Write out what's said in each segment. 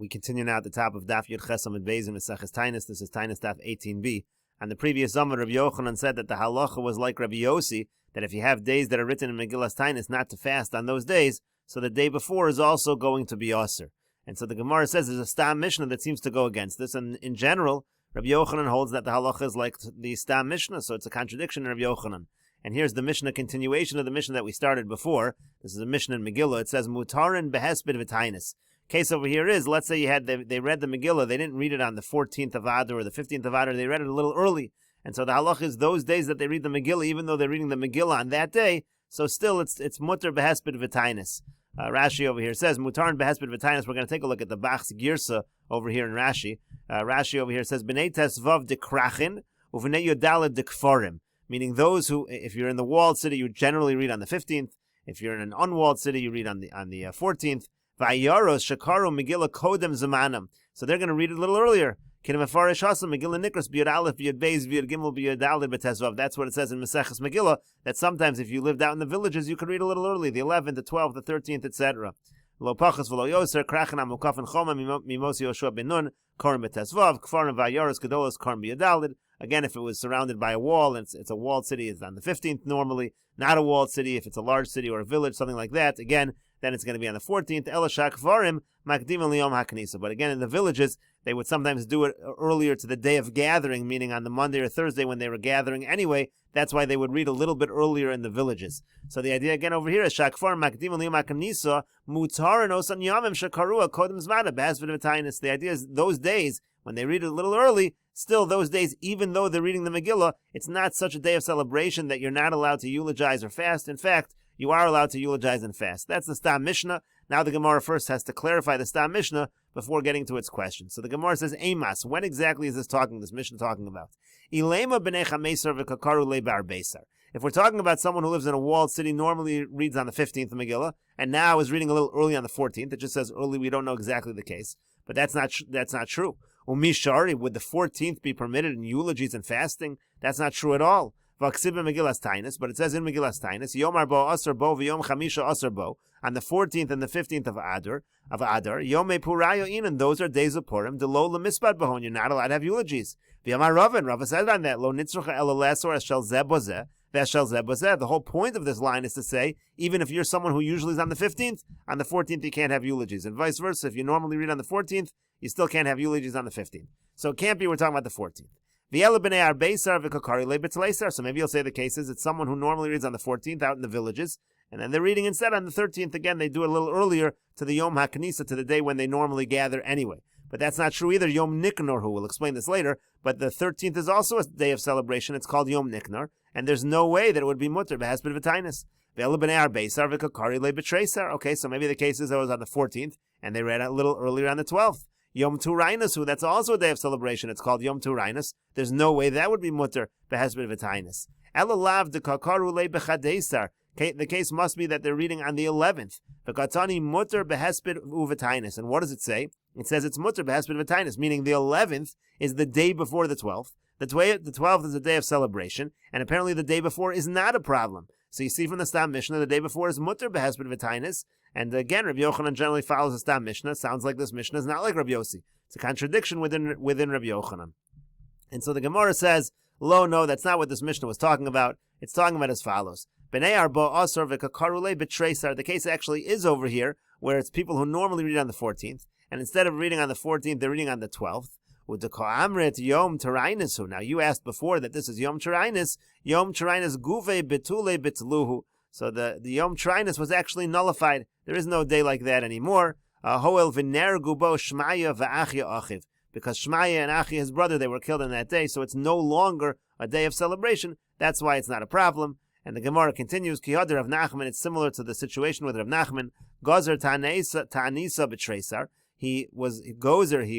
We continue now at the top of Daf Yud Chesam and Beis in Meseches Taanis. This is Taanis Daf 18b. And the previous Zomar, Rabbi Yochanan said that the halacha was like Rabbi Yossi, that if you have days that are written in Megillas Taanis, not to fast on those days, so the day before is also going to be Aser. And so the Gemara says there's a Stam Mishnah that seems to go against this. And in general, Rabbi Yochanan holds that the halacha is like the Stam Mishnah, so it's a contradiction in Rabbi Yochanan. And here's the Mishnah continuation of the Mishnah that we started before. This is a Mishnah in Megillah. It says, Mutarin behesped v'tainis. Case over here is, let's say they read the Megillah, they didn't read it on the 14th of Adar or the 15th of Adar, they read it a little early. And so the halach is those days that they read the Megillah, even though they're reading the Megillah on that day, so still it's mutar behesped v'tainis. Rashi over here says, Mutarin behesped v'tainis. We're going to take a look at the Bach's Girsa over here in Rashi. Rashi over here says, B'nei tesvav dekrachin, uv'nei yodalad dekforim. Meaning those who, if you're in the walled city, you generally read on the 15th. If you're in an unwalled city, you read on the 14th. Vayaros shakaru Megillah kodem zamanam. So they're going to read it a little earlier. Kinamafarish hasam Megillah nikras b'yod aleph b'yod beis b'yod gimel b'yod dalid b'tezvav. That's what it says in Meseches Megillah, that sometimes if you lived out in the villages, you could read a little early, the 11th, the 12th, the 13th, etc. Lo pachas v'lo yoser krachan amukafin choma mimosi Yoshua ben Nun korim b'tezvav kfarim vayaros gedolos korim b'yod dalid. Again, if it was surrounded by a wall, and it's a walled city, it's on the 15th normally. Not a walled city, if it's a large city or a village, something like that, again, then it's going to be on the 14th. Elashak varim makdim liyom haknisa. But again, in the villages, they would sometimes do it earlier to the day of gathering, meaning on the Monday or Thursday when they were gathering anyway. That's why they would read a little bit earlier in the villages. So the idea again over here is shakvar makdim liyom haknisa mutar and osan yamim shakarua kodem zmana basvid v'tainis. The idea is those days when they read it a little early. Still, those days, even though they're reading the Megillah, it's not such a day of celebration that you're not allowed to eulogize or fast. In fact, you are allowed to eulogize and fast. That's the Stam Mishnah. Now the Gemara first has to clarify the Stam Mishnah before getting to its question. So the Gemara says, Eimas, when exactly is this Mishnah talking about? Ilema b'nei chameser v'kakaru le'bar beisar. If we're talking about someone who lives in a walled city, normally reads on the 15th of Megillah, and now is reading a little early on the 14th. It just says early, we don't know exactly the case. But that's not true. Umishari, would the 14th be permitted in eulogies and fasting? That's not true at all. V'aksiba Megillas Taanis, but it says in Megillas Taanis, Yom Arbo Asar Bo v'Yom Chamisha Asar Bo, on the 14th and the 15th of Adar, Yom Purayo Inan, those are days of Purim, the Lo Lemispad Bahon, you're not allowed to have eulogies. V'Yamar Ravan, Rava said on that, Lo Nitzrucha Elalesor Eshel Zeh Bozeh, the whole point of this line is to say, even if you're someone who usually is on the 15th, on the 14th you can't have eulogies. And vice versa, if you normally read on the 14th, you still can't have eulogies on the 15th. So it can't be we're talking about the 14th. So maybe you'll say the case is it's someone who normally reads on the 14th out in the villages, and then they're reading instead on the 13th. Again, they do it a little earlier to the Yom HaKnisa, to the day when they normally gather anyway. But that's not true either. Yom Niknor, who will explain this later, but the 13th is also a day of celebration. It's called Yom Niknor, and there's no way that it would be mutter behesped v'tainis. Okay, so maybe the case is it was on the 14th, and they read a little earlier on the 12th. Yom Turainus, that's also a day of celebration. It's called Yom Turainus. There's no way that would be mutter behesped v'tainis. Elalav de kakaru le bechadesar. The case must be that they're reading on the 11th. V'katani mutter behesped u'v'tainis. And what does it say? It says it's mutter behesped v'tainis, meaning the 11th is the day before the 12th. The 12th is a day of celebration, and apparently the day before is not a problem. So you see from the Stam Mishnah, the day before is mutter behesped v'tainis. And again, Rabbi Yochanan generally follows the Stam Mishnah. Sounds like this Mishnah is not like Rabbi Yossi. It's a contradiction within Rabbi Yochanan. And so the Gemara says, Lo, no, that's not what this Mishnah was talking about. It's talking about as follows. B'nei arba asar v'kakarule b'treisar. The case actually is over here, where it's people who normally read on the 14th, and instead of reading on the 14th, they're reading on the 12th. Yom Turainus. Now you asked before that this is Yom Turainus. Yom Turainus guve betule betluhu. So the Yom Turainus was actually nullified. There is no day like that anymore. Hoel v'ner gubo Shmaya v'achya achiv. Because Shmaya and Achia, his brother, they were killed on that day, so it's no longer a day of celebration. That's why it's not a problem. And the Gemara continues, Kihad Rav Nachman, it's similar to the situation with Rav Nachman. Gozer Taanis b'treisar. He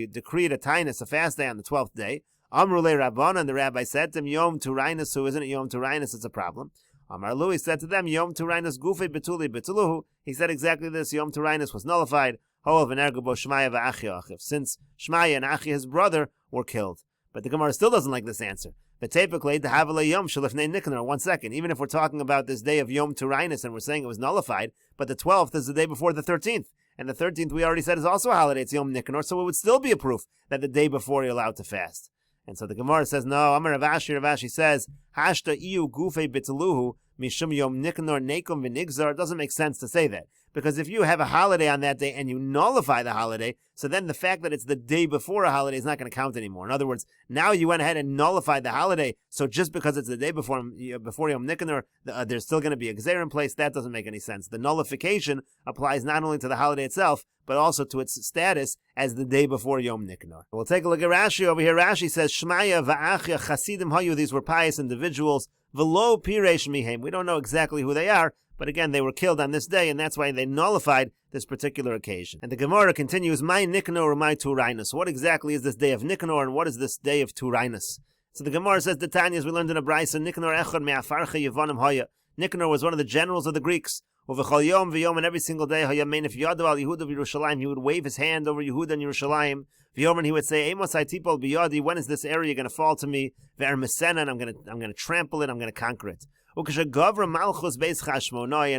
decreed a Taanis, a fast day on the 12th day. Amrule Rabban, and the rabbi said to him, Yom Turainus, who isn't it Yom Turainus, it's a problem. Amar Lui said to them, Yom Turainus gufe betuli betuluhu. He said exactly this, Yom Turainus was nullified. Hoel v'nergubo Shmaya v'achia achiv. Since Shmaya and Achia, his brother, were killed. But the Gemara still doesn't like this answer. But typically, the Havale Yom Shalifnei Nikner. 1 second. Even if we're talking about this day of Yom Turainus and we're saying it was nullified, but the 12th is the day before the 13th. And the 13th, we already said, is also a holiday. It's Yom Nikanor, so it would still be a proof that the day before you're allowed to fast. And so the Gemara says, no, Amar Rav Ashi says, Hashta iu gufe bitluhu mishum Yom Nikanor nekum v'nigzar. It doesn't make sense to say that. Because if you have a holiday on that day and you nullify the holiday, so then the fact that it's the day before a holiday is not going to count anymore. In other words, now you went ahead and nullified the holiday, so just because it's the day before Yom Nikanor, there's still going to be a Gzeir in place. That doesn't make any sense. The nullification applies not only to the holiday itself, but also to its status as the day before Yom Nikanor. We'll take a look at Rashi over here. Rashi says, Shmaya va'achya chasidim hayu. These were pious individuals. V'lo piresh mihem. We don't know exactly who they are, but again, they were killed on this day, and that's why they nullified this particular occasion. And the Gemara continues, My Nikanor or my Turainus. What exactly is this day of Nikanor, and what is this day of Turainus? So the Gemara says, the Taanis, we learned in a Brisa, Nikanor echad me'afarcha yevonim haya. Nikanor was one of the generals of the Greeks. Uvechol yom v'yom, and every single day, haya mein if yadu al Yehuda v'Yerushalayim, he would wave his hand over Yehuda and Yerushalayim. V'yom, and he would say, Amos haitipol b'yadi, when is this area going to fall to me? Ve'er mesena, and I'm going to trample it, I'm going to conquer it. And when the Malchus Beis Chashmonai,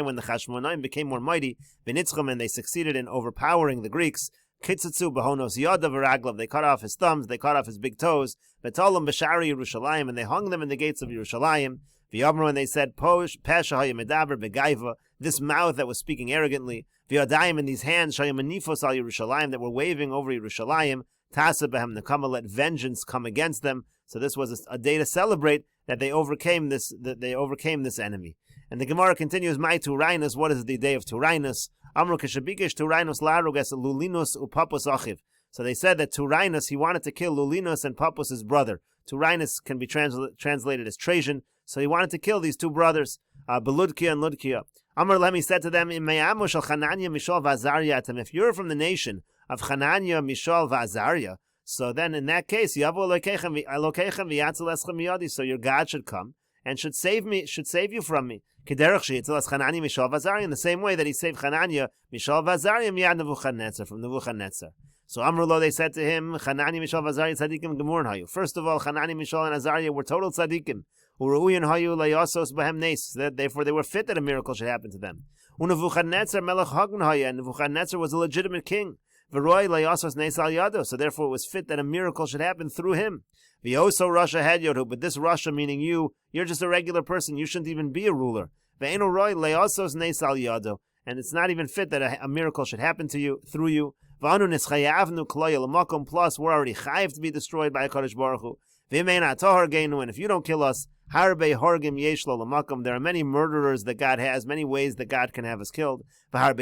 when the Chashmonaim became more mighty, and they succeeded in overpowering the Greeks, Kitzatzu Bahonos Yodav V'Raglav, they cut off his thumbs, they cut off his big toes, B'Tolam B'Shari Yerushalayim, and they hung them in the gates of Yerushalayim. V'Yomru, and they said, Pesha Hayamedaber Begaiva, this mouth that was speaking arrogantly, V'Yadayim, and these hands Shayamanifos al Yerushalayim, that were waving over Yerushalayim, Tasa Behem Nekama, let vengeance come against them. So this was a day to celebrate that they overcame this enemy. And the Gemara continues, My Turainus, what is the day of Turainus? Amru Keshabikesh Turainus Larugas Lulinus Upapus Achiv. So they said that Turainus, he wanted to kill Lulinus and Papus, his brother. Turainus can be translated as Trajan, so he wanted to kill these two brothers, Beludkia and Ludkia. Amr Lemi said to them, if you're from the nation of Chananya, Mishal, Vazariah, so then in that case, so your God should come and should save you from me. In the same way that he saved Chananya, Mishal Vazariah, Miyad Nebuchadnezzar, from Nebuchadnezzar. So Amrulo, they said to him, Chananya, Mishal, Vazariah, Tzadikim, Gemurn Hayu. First of all, Chananya, Mishal, and Azariah were total Tzadikim. Therefore they were fit that a miracle should happen to them. And Nebuchadnezzar was a legitimate king. So therefore it was fit that a miracle should happen through him. But this Russia, meaning you're just a regular person, you shouldn't even be a ruler. And it's not even fit that a miracle should happen to you, through you. Plus, we're already chayiv to be destroyed by HaKadosh Baruch Hu. And if you don't kill us, there are many murderers that God has, many ways that God can have us killed. There's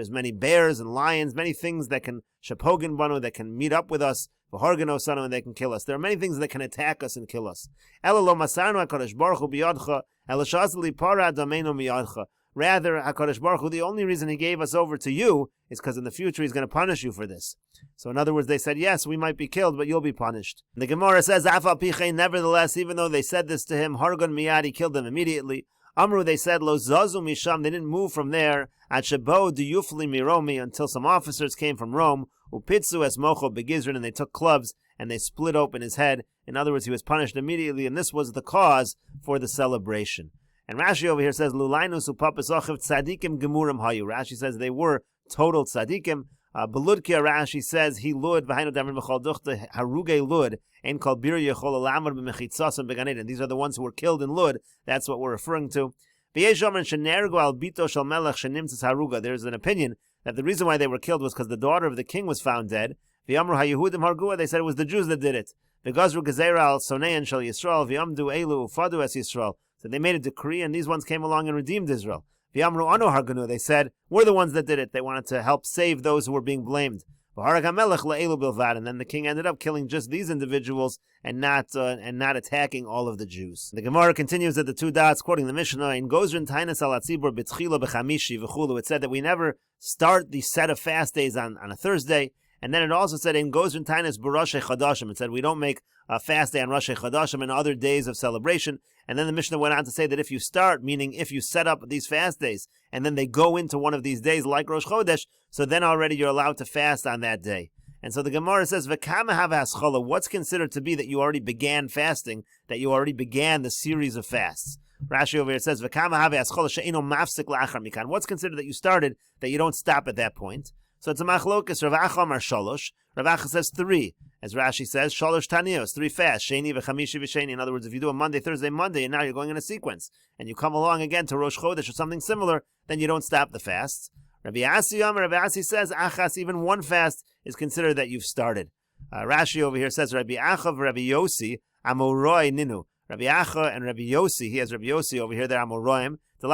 many bears and lions, many things that can shapogin banu, that can meet up with us, and they can kill us. There are many things that can attack us and kill us. Rather, HaKadosh Baruch Hu, the only reason he gave us over to you is because in the future he's going to punish you for this. So in other words, they said, yes, we might be killed, but you'll be punished. And the Gemara says, Afal Pichein, nevertheless, even though they said this to him, Hargon Miyad, he killed them immediately. Amru, they said, Lo Zazu Misham, they didn't move from there, at Shabo Diyufli Miromi, until some officers came from Rome, Upitzu Es Mocho Begizrin, and they took clubs and they split open his head. In other words, he was punished immediately, and this was the cause for the celebration. And Rashi over here says, Lulainus upapas ochiv tzadikim gemurim hayu. Rashi says they were total tzadikim. Beludkia, Rashi says, he lud, v'hainu damin v'chol duchte, haruge lud, en kol bir yechol alamar b'mechitzasam beganeden. These are the ones who were killed in Lud. That's what we're referring to. There's an opinion that the reason why they were killed was because the daughter of the king was found dead. They said it was the Jews that did it. So they made a decree, and these ones came along and redeemed Israel. They said, we're the ones that did it. They wanted to help save those who were being blamed. And then the king ended up killing just these individuals and not attacking all of the Jews. The Gemara continues at the two dots, quoting the Mishnah, in Gozrin Taanis al Atzibur b'tchila b'chamishi v'chulu. It said that we never start the set of fast days on a Thursday. And then it also said in Gozrin Taanis b'Rosh Chodashim. It said we don't make a fast day on Rosh Chodashim and other days of celebration. And then the Mishnah went on to say that if you start, meaning if you set up these fast days, and then they go into one of these days like Rosh Chodesh, so then already you're allowed to fast on that day. And so the Gemara says, V'kama hava haschala, what's considered to be that you already began fasting, that you already began the series of fasts? Rashi over here says, what's considered that you started, that you don't stop at that point? So it's a machlokas. Rav Acha amar shalosh. Rav Acha says 3. As Rashi says, shalosh tanios, 3 fasts. Sheni v'chamishi v'sheni. In other words, if you do a Monday, Thursday, Monday, and now you're going in a sequence, and you come along again to Rosh Chodesh or something similar, then you don't stop the fasts. Rabbi Asi says, achas, even 1 fast is considered that you've started. Rashi over here says, Rabbi Acha v'Rabbi Yossi, amoroi ninu. Rabbi Acha and Rabbi Yossi, he has Rabbi Yossi over here, they're amoroim. It's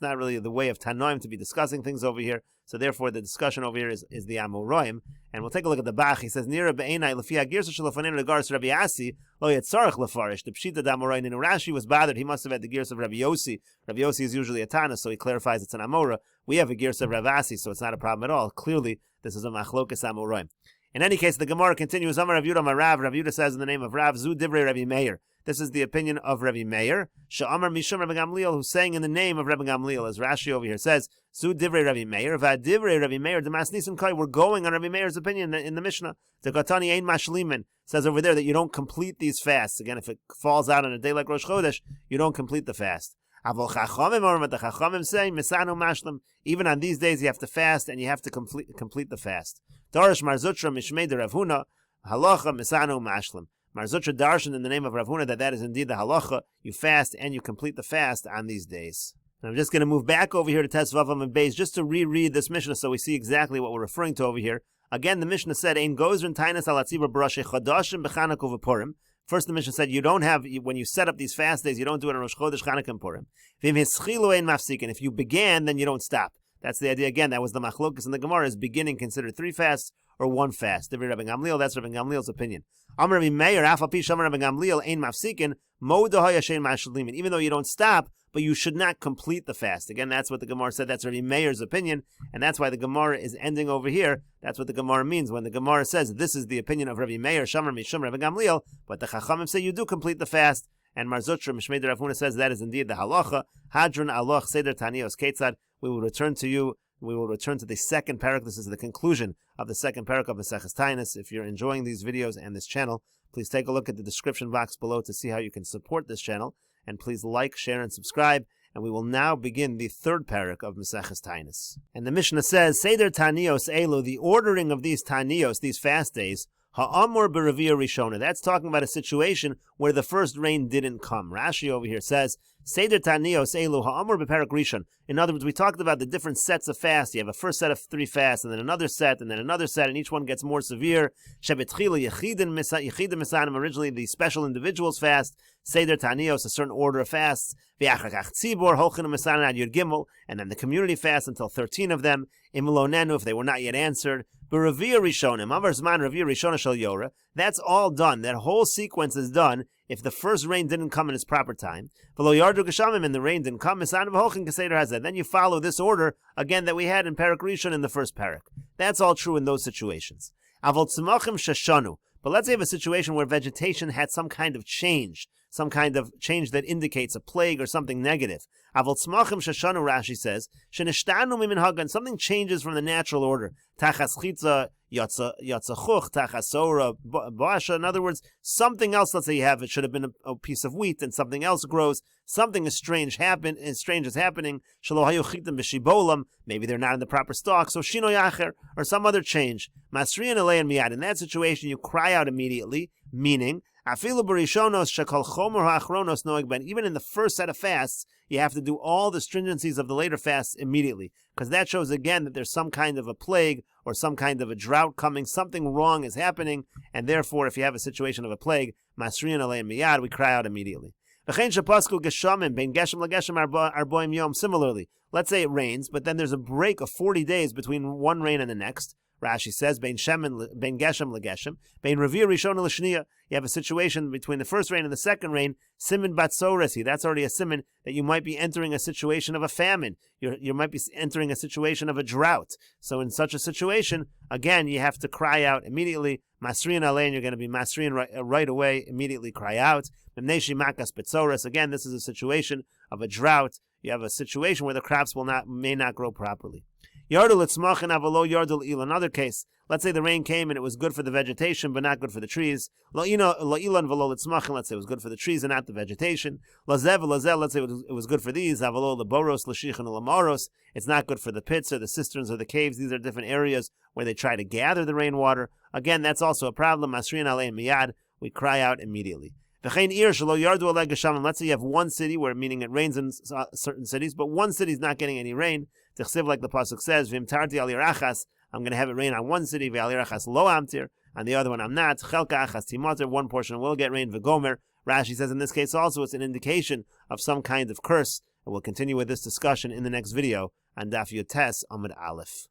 not really the way of Tanoim to be discussing things over here. So therefore, the discussion over here is the Amoroim. And we'll take a look at the Bach. He says, Nira be'enai lefia girsa shelafanin regards Rabbi Asi lo yetzarich lefarish. The pshita d'Amoroim. And Rashi was bothered. He must have had the gears of Rabbi Yossi. Rabbi Yossi is usually a Taanis, so he clarifies it's an Amora. We have a gears of Rabbi Asi, so it's not a problem at all. Clearly, this is a machlokas Amoroim. In any case, the Gemara continues. Amar Rav Yudah Marav. Rav Yudah says in the name of Rav, Zu Divrei Rabbi Meir. This is the opinion of Rabbi Meir. Sha'amar Mishum Rabbi Gamliel, who's saying in the name of Rabbi Gamliel, as Rashi over here says, Zu Divrei Rabbi Meir, Va Divrei Rabbi Meir, Demas Nisim Kai. We're going on Rabbi Meir's opinion in the Mishnah. The Gatani Ein Mashlimin says over there that you don't complete these fasts. Again, if it falls out on a day like Rosh Chodesh, you don't complete the fast. Avol Chachamim, or what the Chachamim say, Misanu Mashlim. Even on these days, you have to fast and you have to complete the fast. Darish Marzutra Mishmei de Rav Huna, Halacha Misanu Mashlim. Marzutra darshan in the name of Rav Huna that is indeed the halacha. You fast and you complete the fast on these days. And I'm just going to move back over here to Tes Vavam and Beis just to reread this Mishnah so we see exactly what we're referring to over here. Again, the Mishnah said, Ein gozrin tainas al atzibur b'rosh chodashim b'Chanukah v'Purim. First, the Mishnah said you don't have, when you set up these fast days, you don't do it on Rosh Chodesh, Chanukah, and Purim. V'im hischilu ein mafsikin. If you began, then you don't stop. That's the idea. Again, that was the machlokas in the Gemara. Is beginning considered 3 fasts or 1 fast? Rabbi Gamliel, that's Rabbi Gamliel's opinion. Amar Rabbi Meir, afal pi shamar Rabbi Gamliel, ein mafsikin, mo dahoya shein mashlimin. Even though you don't stop, but you should not complete the fast. Again, that's what the Gemara said. That's Rabbi Meir's opinion, and that's why the Gemara is ending over here. That's what the Gemara means when the Gemara says this is the opinion of Rabbi Meir, shamar mishum Rabbi Gamliel, but the Chachamim say you do complete the fast. And Marzutra Mishmei de Rav Huna says that is indeed the halacha. Hadron aloch seder tanios ketzad. We will return to you. We will return to the second parak. This is the conclusion of the second parak of Meseches Taanis. If you're enjoying these videos and this channel, please take a look at the description box below to see how you can support this channel. And please like, share, and subscribe. And we will now begin the third parak of Meseches Taanis. And the Mishnah says, Seder Tanios Elu, the ordering of these Tanios, these fast days, Ha'amor b'Ravia Rishona. That's talking about a situation where the first rain didn't come. Rashi over here says, Seder Tanios Elu Ha'amor b'Perak Rishon. In other words, we talked about the different sets of fasts. You have a first set of 3 fasts, and then another set, and each one gets more severe. Shebetchila Yechidim Misanim, originally the special individuals fast. Seder Tanios, a certain order of fasts. V'achakach Tzibor Holchin Misanim Ad Yud Gimel, and then the community fast until 13 of them. Imlonenu, if they were not yet answered. B'Ravia Rishonim, Amar Zman Ravia Rishona Shel Yora. That's all done. That whole sequence is done if the first rain didn't come in its proper time. V'lo Yardu Geshamim, and the rain didn't come. Misanim V'Holchin Keseder Hazeh. Then you follow this order again that we had in Parak Rishon in the first parak. That's all true in those situations. Avol Tzmachim Shashanu. But let's say you have a situation where vegetation had some kind of change that indicates a plague or something negative. Avol tzmachim shashanu, Rashi says, shenishtanu miminhagan, something changes from the natural order. Tachas chitza yatzachuch, tachas sora boasha. In other words, something else. Let's say you have, it should have been a piece of wheat, and something else grows. Something strange is happening. Shelo hayu chitim b'shibolam. Maybe they're not in the proper stalk. So shino yacher, or some other change. Masriyan alein miyad. In that situation, you cry out immediately. Meaning, even in the first set of fasts, you have to do all the stringencies of the later fasts immediately, because that shows again that there's some kind of a plague or some kind of a drought coming, something wrong is happening, and therefore, if you have a situation of a plague, masriyan alein miyad, we cry out immediately. Similarly, let's say it rains, but then there's a break of 40 days between one rain and the next. Rashi says, Bein geshem legeshem, bein revir rishon l'shniya. You have a situation between the first rain and the second rain. Simin batsoresi. That's already a simin that you might be entering a situation of a famine. You might be entering a situation of a drought. So in such a situation, again, you have to cry out immediately. Masriyan alein, you're going to be masriyan right away. Immediately cry out. Memneshi makas betzores. Again, this is a situation of a drought. You have a situation where the crops may not grow properly. Yardul etzmachin avalo yardul il. Another case, Let's say the rain came and it was good for the vegetation, but not good for the trees. La'ilan v'lo litzmachin, let's say it was good for the trees and not the vegetation. Lazev v'lazel, let's say it was good for these. Avalo l'boros, l'shichin, l'amaros. It's not good for the pits or the cisterns or the caves. These are different areas where they try to gather the rainwater. Again, that's also a problem. Masriyan alein miyad, we cry out immediately. Let's say you have one city where, meaning it rains in certain cities, but one city is not getting any rain. Like the pasuk says, I'm going to have it rain on one city, on the other one I'm not. One portion will get rain. Rashi says in this case also it's an indication of some kind of curse. And we'll continue with this discussion in the next video on Daf Yotes Amud Aleph.